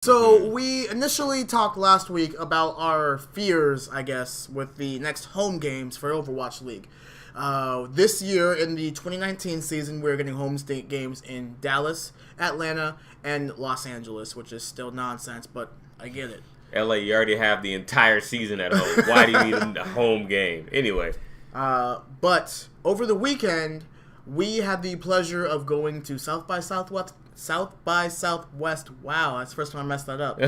So we initially talked last week about our fears, I guess, with the next home games for Overwatch League. This year, in the 2019 season, we're getting home state games in Dallas, Atlanta, and Los Angeles, which is still nonsense, but I get it. LA, you already have the entire season at home. Why do you need a home game? Anyway. But over the weekend, we had the pleasure of going to South by Southwest. Wow, that's the first time I messed that up.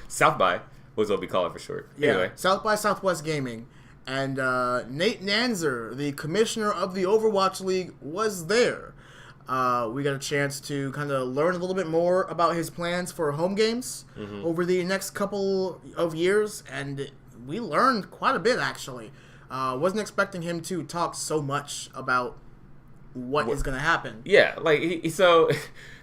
South by was what we call it for short. Yeah, Anyway. South by Southwest Gaming. And Nate Nanzer, the commissioner of the Overwatch League, was there. We got a chance to kind of learn a little bit more about his plans for home games over the next couple of years, and we learned quite a bit, actually. Wasn't expecting him to talk so much about what is going to happen. Yeah, so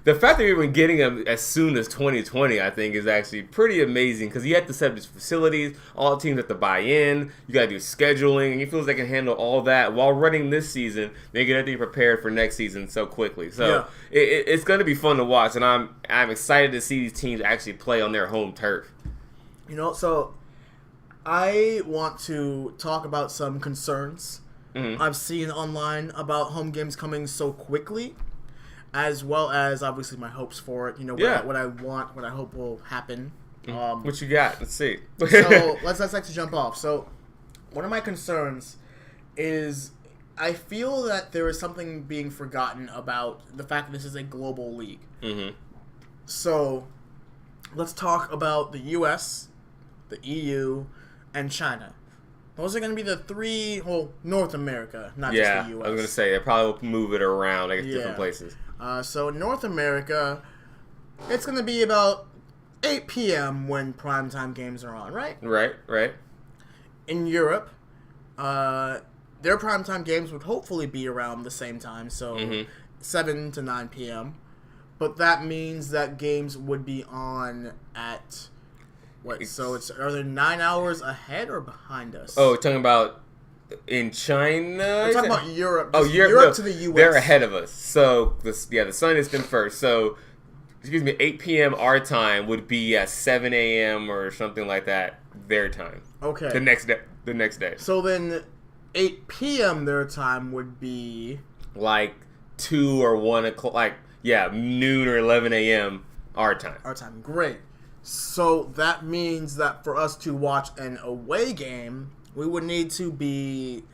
the fact that we've been getting him as soon as 2020, I think, is actually pretty amazing because you have to set up these facilities, all the teams have to buy in, you got to do scheduling, and he feels they can handle all that while running this season, making everything prepared for next season so quickly. So it's going to be fun to watch, and I'm excited to see these teams actually play on their home turf. So I want to talk about some concerns I've seen online about home games coming so quickly, as well as obviously my hopes for it. What I want, what I hope will happen. What you got? Let's see. So let's actually jump off. So one of my concerns is I feel that there is something being forgotten about the fact that this is a global league. So let's talk about the U.S., the EU, and China. Those are going to be the three, North America, not just the U.S. I was going to say, they probably will move it around, different places. So North America, it's going to be about 8 p.m. when primetime games are on, right? Right. In Europe, their primetime games would hopefully be around the same time, so 7 to 9 p.m. But that means that games would be on at... are they 9 hours ahead or behind us? Oh, talking about in China? We're talking about Europe. Europe to the U.S. They're ahead of us. So, the sun has been first. So, 8 p.m. our time would be at 7 a.m. or something like that, their time. Okay. The next day. So then 8 p.m. their time would be... 2 or 1 o'clock, noon or 11 a.m. our time. Our time, great. So that means that for us to watch an away game, we would need to be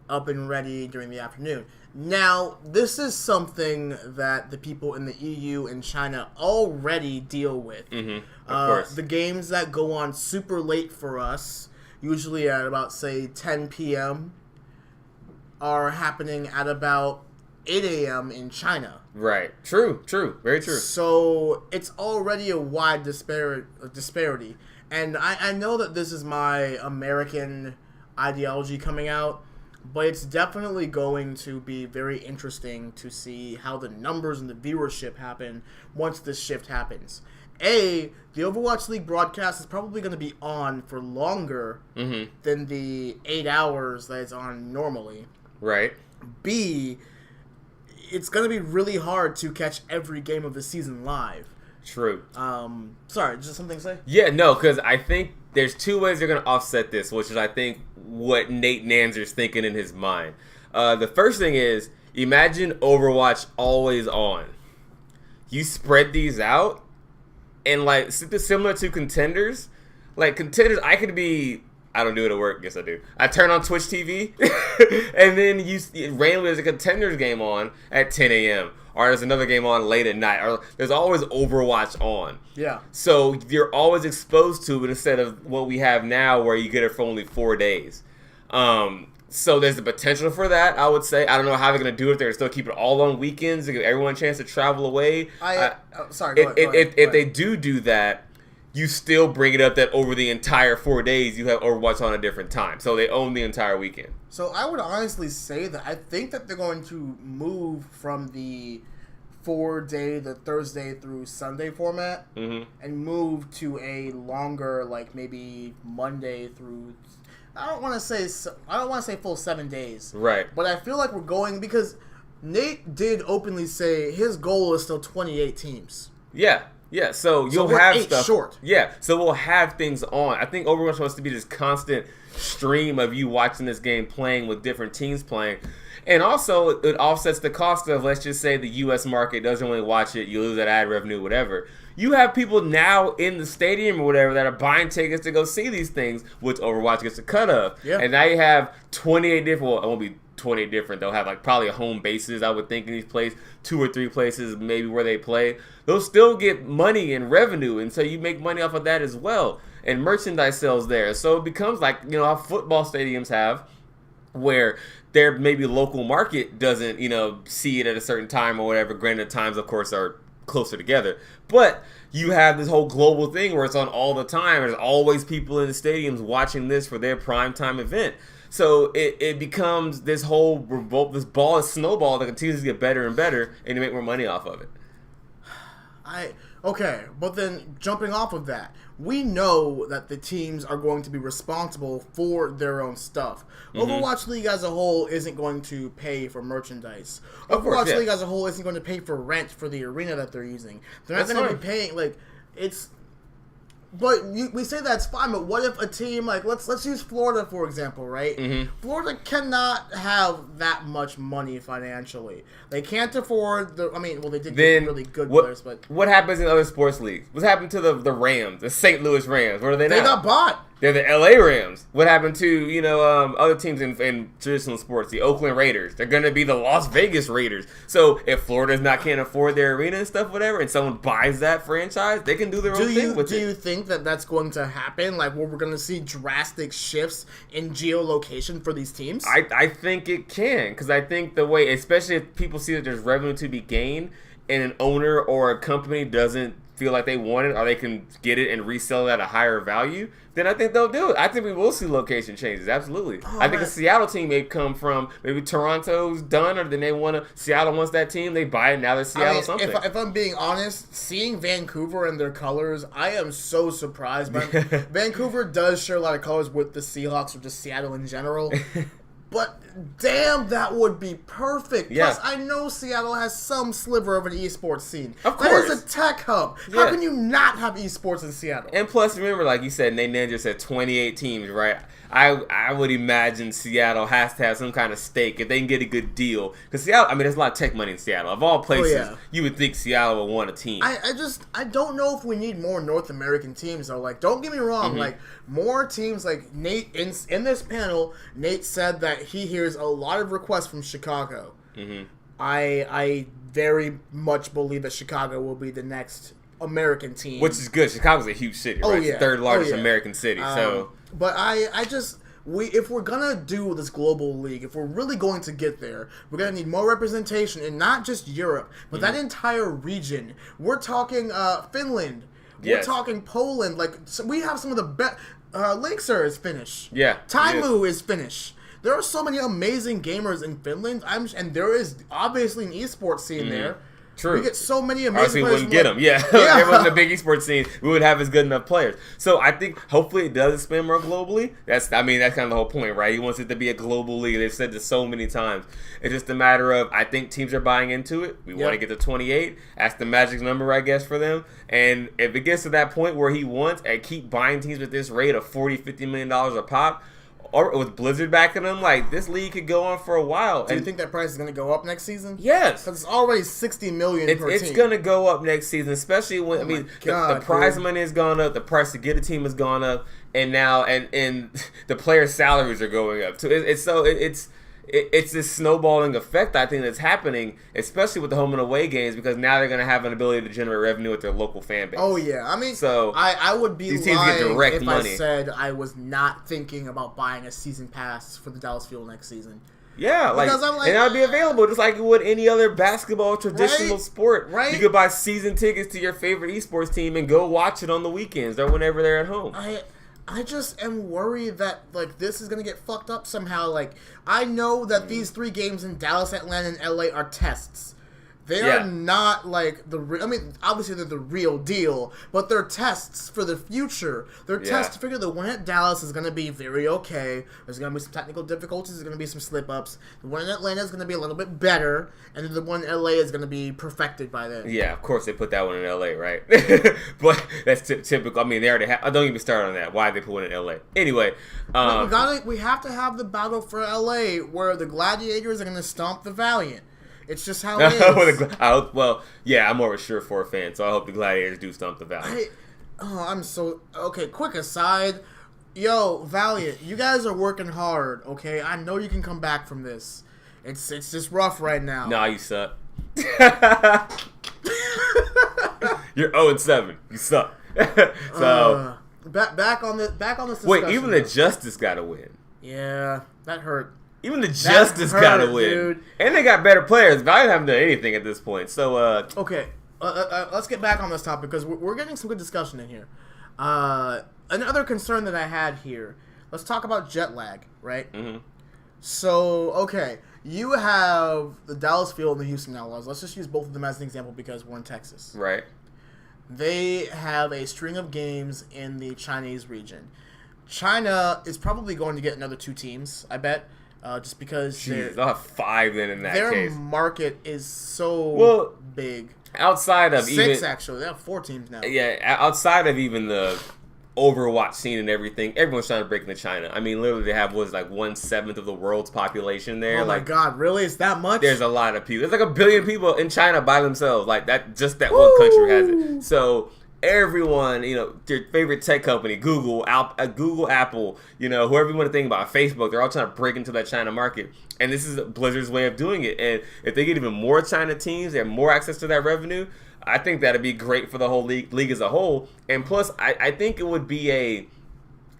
up and ready during the afternoon. Now, this is something that the people in the EU and China already deal with. Of course. The games that go on super late for us, usually at about, say, 10 p.m., are happening at about 8 a.m. in China. Right. True. Very true. So it's already a wide disparity. And I know that this is my American ideology coming out, but it's definitely going to be very interesting to see how the numbers and the viewership happen once this shift happens. The Overwatch League broadcast is probably going to be on for longer than the 8 hours that it's on normally. Right. B, it's going to be really hard to catch every game of the season live. True. Sorry, just something to say? Yeah, no, because I think there's two ways they're going to offset this, which is, I think, what Nate Nanzer's thinking in his mind. The first thing is, imagine Overwatch always on. You spread these out, and, similar to Contenders, Contenders, I could be... I don't do it at work. Yes, I do. I turn on Twitch TV, and then randomly there's a Contenders game on at 10 a.m. Or there's another game on late at night. Or there's always Overwatch on. Yeah. So you're always exposed to it instead of what we have now where you get it for only 4 days. So there's the potential for that, I would say. I don't know how they're going to do it. They're going to still keep it all on weekends to give everyone a chance to travel away. Sorry, go ahead. If they do that, you still bring it up that over the entire 4 days you have Overwatch on a different time. So they own the entire weekend. So I would honestly say that I think that they're going to move from the 4-day, the Thursday through Sunday format, and move to a longer, maybe Monday through... I don't want to say full 7 days. Right. But I feel like we're going... Because Nate did openly say his goal is still 28 teams. Yeah. Yeah, so you'll we're have 8 stuff. short. Yeah, so we'll have things on. I think Overwatch wants to be this constant stream of you watching this game, playing with different teams playing. And also, it offsets the cost of, let's just say, the U.S. market doesn't really watch it. You lose that ad revenue, whatever. You have people now in the stadium or whatever that are buying tickets to go see these things, which Overwatch gets a cut of. Yeah. And now you have 28 different, well, it won't be 28 different. They'll have like probably a home bases, I would think, in these places, 2 or 3 places maybe where they play. They'll still get money and revenue, and so you make money off of that as well. And merchandise sales there. So it becomes like, you know, how football stadiums have, where their maybe local market doesn't, you know, see it at a certain time or whatever. Granted, times, of course, are closer together. But you have this whole global thing where it's on all the time. There's always people in the stadiums watching this for their primetime event. So it becomes this whole revolt, this ball is snowball that continues to get better and better, and you make more money off of it. Okay, but then jumping off of that, we know that the teams are going to be responsible for their own stuff. Overwatch League as a whole isn't going to pay for merchandise. Overwatch League as a whole isn't going to pay for rent for the arena that they're using. They're not going to be paying, like, it's... But we say that's fine, but what if a team, like, let's use Florida, for example, right? Florida cannot have that much money financially. They can't afford they did get really good players, but... What happens in other sports leagues? What's happened to the Rams, the St. Louis Rams? Where are they now? They got bought. They're the LA Rams. What happened to, you know, other teams in traditional sports? The Oakland Raiders. They're going to be the Las Vegas Raiders. So if Florida's can't afford their arena and stuff, whatever, and someone buys that franchise, they can do their own thing with it. Do you think that that's going to happen? Like, where we're going to see drastic shifts in geolocation for these teams? I think it can, because I think the way, especially if people see that there's revenue to be gained, and an owner or a company doesn't feel like they want it, or they can get it and resell it at a higher value, then I think they'll do it. I think we will see location changes, absolutely. I think a Seattle team may come from, maybe Toronto's done, or then they want to, Seattle wants that team, they buy it, now they're Seattle something. If I'm being honest, seeing Vancouver and their colors, I am so surprised. Vancouver does share a lot of colors with the Seahawks or just Seattle in general. But damn, that would be perfect. Yeah. Plus, I know Seattle has some sliver of an esports scene. Of course. That is a tech hub. Yeah. How can you not have esports in Seattle? And plus, remember, like you said, Nate Nanzer said 28 teams, right? I would imagine Seattle has to have some kind of stake if they can get a good deal. Because Seattle, I mean, there's a lot of tech money in Seattle. Of all places, you would think Seattle would want a team. I don't know if we need more North American teams, though. Like, don't get me wrong. Like, more teams, like Nate, in this panel, Nate said that he hears a lot of requests from Chicago. I very much believe that Chicago will be the next American team. Which is good. Chicago's a huge city, right? It's the third largest American city, so... But if we're gonna do this global league, if we're really going to get there, we're gonna need more representation in not just Europe, but that entire region. We're talking Finland. We're talking Poland. Like, so we have some of the best. Linkser is Finnish. Yeah. Taimu is Finnish. There are so many amazing gamers in Finland, and there is obviously an esports scene there. True. We get so many amazing players. We wouldn't get them. Yeah. There wasn't a big esports scene. We would have as good enough players. So I think hopefully it does expand more globally. That's kind of the whole point, right? He wants it to be a global league. They've said this so many times. It's just a matter of, I think teams are buying into it. We want to get to 28. That's the magic number, I guess, for them. And if it gets to that point where he wants and keep buying teams at this rate of $40-50 million a pop, or with Blizzard backing them, like, this league could go on for a while. Do you think that price is going to go up next season? Yes. Because it's already $60 million per team. It's going to go up next season, especially when, the prize money has gone up, the price to get a team has gone up, and now, and the players' salaries are going up. So it's this snowballing effect, I think, that's happening, especially with the home and away games, because now they're going to have an ability to generate revenue with their local fan base. Oh, yeah. I mean, so I would be these teams lying get direct if money. I said I was not thinking about buying a season pass for the Dallas Fuel next season. Yeah, and that would be available just like it would any other basketball traditional sport. Right. You could buy season tickets to your favorite esports team and go watch it on the weekends or whenever they're at home. I just am worried that, like, this is going to get fucked up somehow. Like, I know that these 3 games in Dallas, Atlanta, and LA are tests. They are not like I mean, obviously they're the real deal, but they're tests for the future. They're tests to figure the one at Dallas is going to be very okay. There's going to be some technical difficulties. There's going to be some slip-ups. The one in Atlanta is going to be a little bit better, and then the one in LA is going to be perfected by then. Yeah, of course they put that one in LA, right? But that's typical. I mean, they already have. Don't even start on that. Why they put it in LA? Anyway, we have to have the battle for LA where the Gladiators are going to stomp the Valiant. It's just how it is. I'm more of a Surefour fan, so I hope the Gladiators do stomp the Valiant. Okay, quick aside. Yo, Valiant, you guys are working hard, okay? I know you can come back from this. It's just rough right now. Nah, you suck. You're 0-7. You suck. So back on this discussion. Wait, even the Justice got to win. Yeah, that hurt. Even the Justice gotta win, dude. And they got better players. Valiant haven't done anything at this point. So okay, let's get back on this topic because we're getting some good discussion in here. Another concern that I had here. Let's talk about jet lag, right? Mm-hmm. So okay, you have the Dallas Field and the Houston Outlaws. Let's just use both of them as an example because we're in Texas. Right. They have a string of games in the Chinese region. China is probably going to get another 2 teams, I bet. Just because they'll have 5 then in that their case. market is so big. Outside of 6 actually, they have 4 teams now. Yeah, outside of even the Overwatch scene and everything, everyone's trying to break into China. I mean, literally, they have 1/7 of the world's population there. Oh my God, really? It's that much? There's a lot of people. There's like 1 billion people in China by themselves. Like that, just that one country has it. So. Everyone, your favorite tech company, Google, Apple, whoever you want to think about, Facebook, they're all trying to break into that China market. And this is Blizzard's way of doing it. And if they get even more China teams, they have more access to that revenue, I think that'd be great for the whole league as a whole. And plus, I think it would be a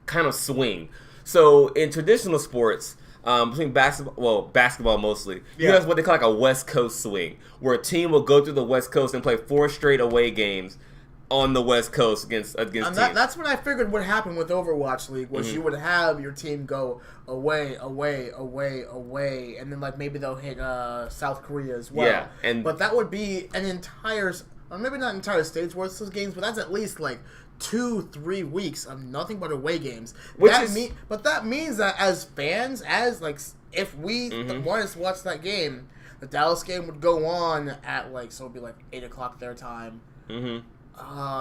kind of swing. So in traditional sports, between basketball mostly, you have what they call like a West Coast swing, where a team will go through the West Coast and play 4 straight away games on the West Coast against teams. That's what I figured would happen with Overwatch League, was you would have your team go away, and then like maybe they'll hit South Korea as well. Yeah, but that would be an entire, or maybe not entire state's worth of games, but that's at least like 2-3 weeks of nothing but away games. But that means that as fans, if we wanted to watch that game, the Dallas game would go on at so it'd be like 8 o'clock their time. Mm-hmm.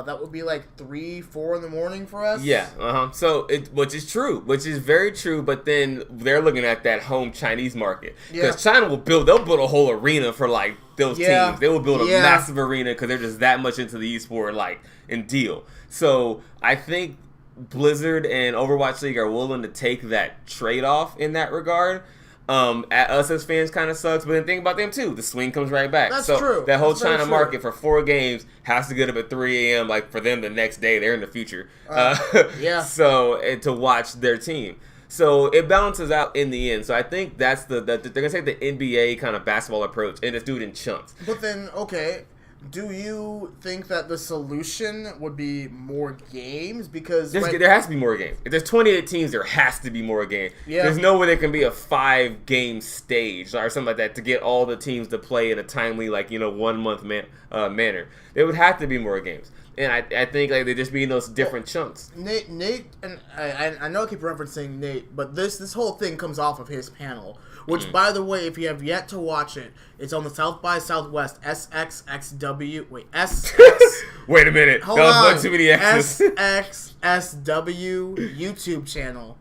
That would be like 3-4 in the morning for us. Yeah, So which is very true. But then they're looking at that home Chinese market because China they'll build a whole arena for like those teams. They will build a massive arena because they're just that much into the esport and deal. So I think Blizzard and Overwatch League are willing to take that trade off in that regard. At us as fans kind of sucks, but then think about them too. The swing comes right back. That's true. That whole China market for 4 games has to get up at 3 a.m. Like for them the next day, they're in the future. So to watch their team, so it balances out in the end. So I think that's they're gonna take the NBA kind of basketball approach and just do it in chunks. But then do you think that the solution would be more games? Because there has to be more games. If there's 28 teams, there has to be more games. Yeah. There's no way there can be a 5-game stage or something like that to get all the teams to play in a timely, 1 month manner. There would have to be more games. And I think they just be in those different chunks. Nate, and I know I keep referencing Nate, but this whole thing comes off of his panel. Which, by the way, if you have yet to watch it, it's on the South by Southwest SXSW. Wait, Wait a minute. Hold that was on. one too many X's. SXSW YouTube channel.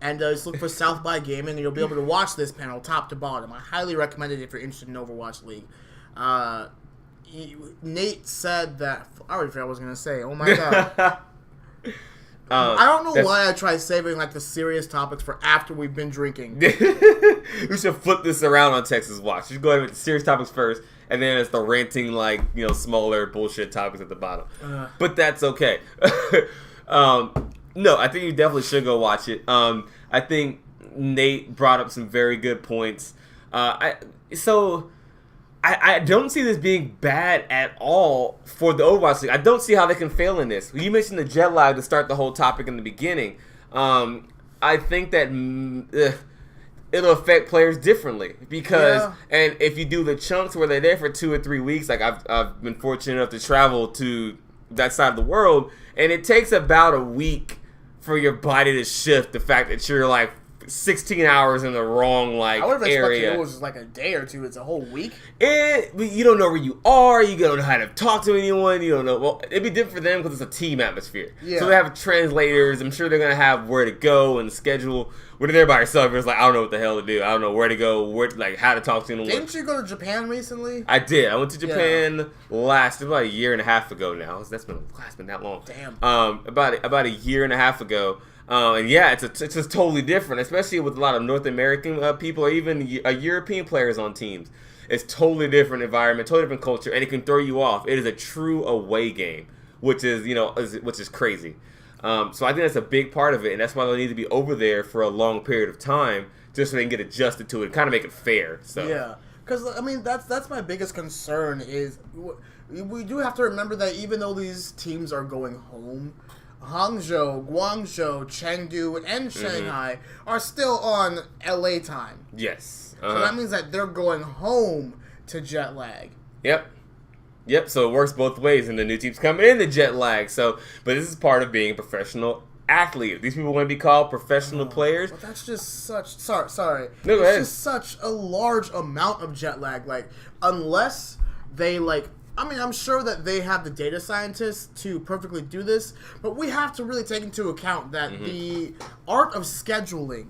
And just look for South by Gaming, and you'll be able to watch this panel top to bottom. I highly recommend it if you're interested in Overwatch League. Nate said that... I already forgot what I was going to say. Oh, my God. I don't know why I try saving the serious topics for after we've been drinking. We should flip this around on TexasWatch. You should go ahead with the serious topics first, and then it's the ranting, smaller bullshit topics at the bottom. But that's okay. No, I think you definitely should go watch it. I think Nate brought up some very good points. I don't see this being bad at all for the Overwatch League. I don't see how they can fail in this. You mentioned the jet lag to start the whole topic in the beginning. I think that it'll affect players differently because, and if you do the chunks where they're there for 2 or 3 weeks, like I've been fortunate enough to travel to that side of the world, and it takes about a week for your body to shift the fact that you're like 16 hours in the wrong I would have area. expected it was just like a day or two. It's a whole week. You don't know where you are. You don't know how to talk to anyone. You don't know. Well, it'd be different for them because it's a team atmosphere. Yeah. So they have translators. I'm sure they're gonna have where to go and the schedule. When you're there by yourself, it's like I don't know what the hell to do. I don't know where to go. How to talk to anyone. Didn't you go to Japan recently? I did. I went to Japan about a year and a half ago now. That's been that long. Damn. About a year and a half ago. And yeah, it's just totally different, especially with a lot of North American people or even European players on teams. It's totally different environment, totally different culture, and it can throw you off. It is a true away game, which is crazy. So I think that's a big part of it, and that's why they need to be over there for a long period of time, just so they can get adjusted to it, and kind of make it fair. So yeah, because I mean that's my biggest concern is we do have to remember that even though these teams are going home, Hangzhou, Guangzhou, Chengdu, and Shanghai are still on LA time. Yes. So that means that they're going home to jet lag. Yep, so it works both ways, and the new team's coming in the jet lag. So, but this is part of being a professional athlete. These people want to be called professional players. But that's just such... Sorry. No, go it's ahead. Just such a large amount of jet lag. Like, unless they, I mean, I'm sure that they have the data scientists to perfectly do this, but we have to really take into account that the art of scheduling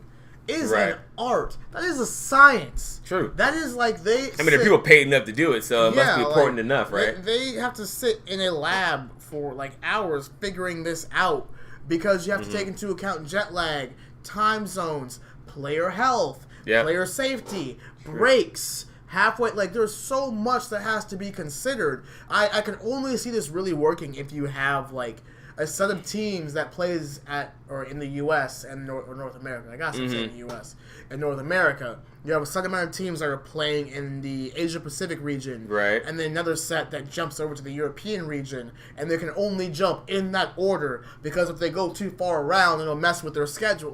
is an art. That is a science. True. That is like there are people paid enough to do it, so it must be important enough, right? They have to sit in a lab for hours figuring this out because you have to take into account jet lag, time zones, player health, player safety, breaks. Halfway, there's so much that has to be considered. I can only see this really working if you have a set of teams that plays in the U.S. and North America. I guess I'm saying the U.S. and North America. You have a set amount of teams that are playing in the Asia Pacific region, right? And then another set that jumps over to the European region, and they can only jump in that order because if they go too far around, it'll mess with their schedule.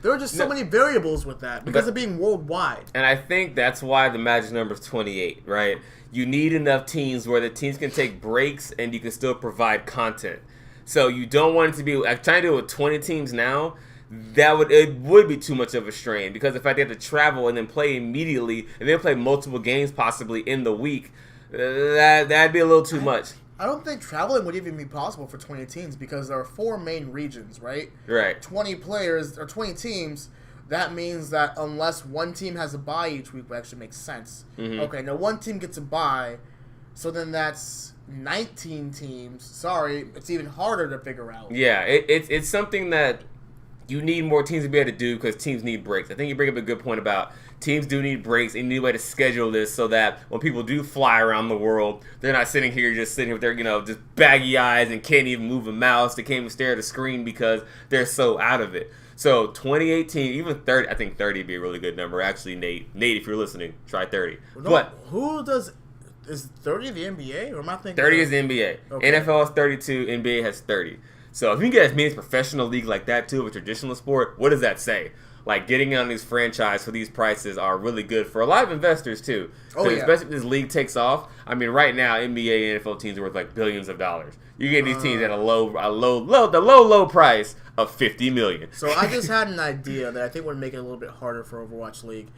There are just so many variables with that because of being worldwide. And I think that's why the magic number is 28, right? You need enough teams where the teams can take breaks and you can still provide content. So you don't want it to be trying to do it with 20 teams now. It would be too much of a strain because the fact they have to travel and then play immediately and then play multiple games possibly in the week, that'd be a little too much. I don't think traveling would even be possible for 20 teams because there are 4 main regions, right? Right. 20 players or 20 teams. That means that unless one team has a bye each week, which actually makes sense. Okay, now one team gets a bye, so then that's 19 teams. Sorry, it's even harder to figure out. Yeah, it's something that you need more teams to be able to do because teams need breaks. I think you bring up a good point about teams do need breaks and you need a way to schedule this so that when people do fly around the world, they're not sitting here with their, just baggy eyes and can't even move a mouse. They can't even stare at a screen because they're so out of it. So 2018, even 30, I think 30 would be a really good number. Actually, Nate, if you're listening, try 30. Is 30 the NBA or am I thinking 30 is the NBA. Okay. NFL has 32, NBA has 30. So if you can get as many as professional league like that too, of a traditional sport, what does that say? Getting on these franchise for these prices are really good for a lot of investors too. Especially if this league takes off. I mean, right now NBA and NFL teams are worth billions of dollars. You get these teams at the low price of $50 million. So I just had an idea that I think would make it a little bit harder for Overwatch League.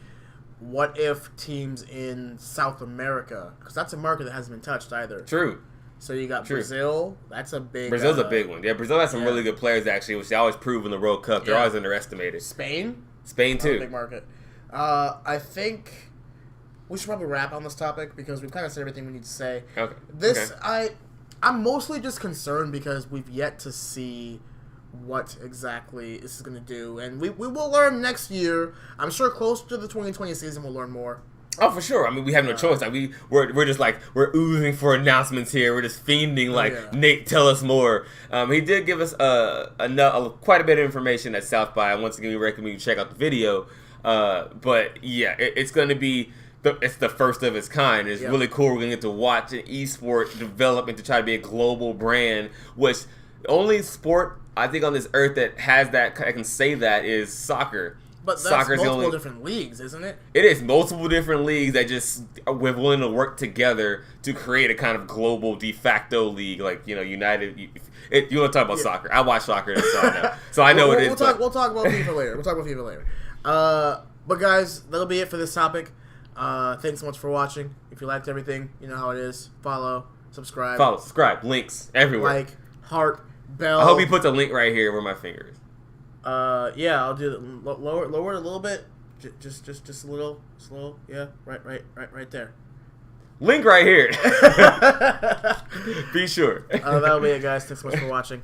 What if teams in South America, because that's a market that hasn't been touched either. True. So you got Brazil. That's a big. Brazil's a big one. Yeah, Brazil has some really good players actually, which they always prove in the World Cup. They're always underestimated. Spain too. Big market. I think we should probably wrap on this topic because we've kind of said everything we need to say. Okay. I'm mostly just concerned because we've yet to see what exactly this is going to do, and we will learn next year. I'm sure closer to the 2020 season we'll learn more. Oh, for sure. I mean, we have no choice. We're just we're oozing for announcements here. We're just fiending Nate, tell us more. He did give us quite a bit of information at South by. Once again, we recommend you check out the video. But yeah, it's going to be it's the first of its kind. It's really cool. We're going to get to watch an esport develop and to try to be a global brand, which the only sport I think on this earth that has that, I can say that, is soccer. But that's Soccer's multiple different leagues, isn't it? It is multiple different leagues that just are willing to work together to create a kind of global de facto league, like United. You want to talk about soccer? I watch soccer, so I know it is. We'll talk about FIFA later. We'll talk about FIFA later. But guys, that'll be it for this topic. Thanks so much for watching. If you liked everything, you know how it is. Follow, subscribe, links everywhere. Like, heart, bell. I hope he puts a link right here where my finger is. Yeah, I'll do it. Lower it a little bit. Just a little, slow. Yeah, right there. Link right here. Be sure. That'll be it, guys. Thanks so much for watching.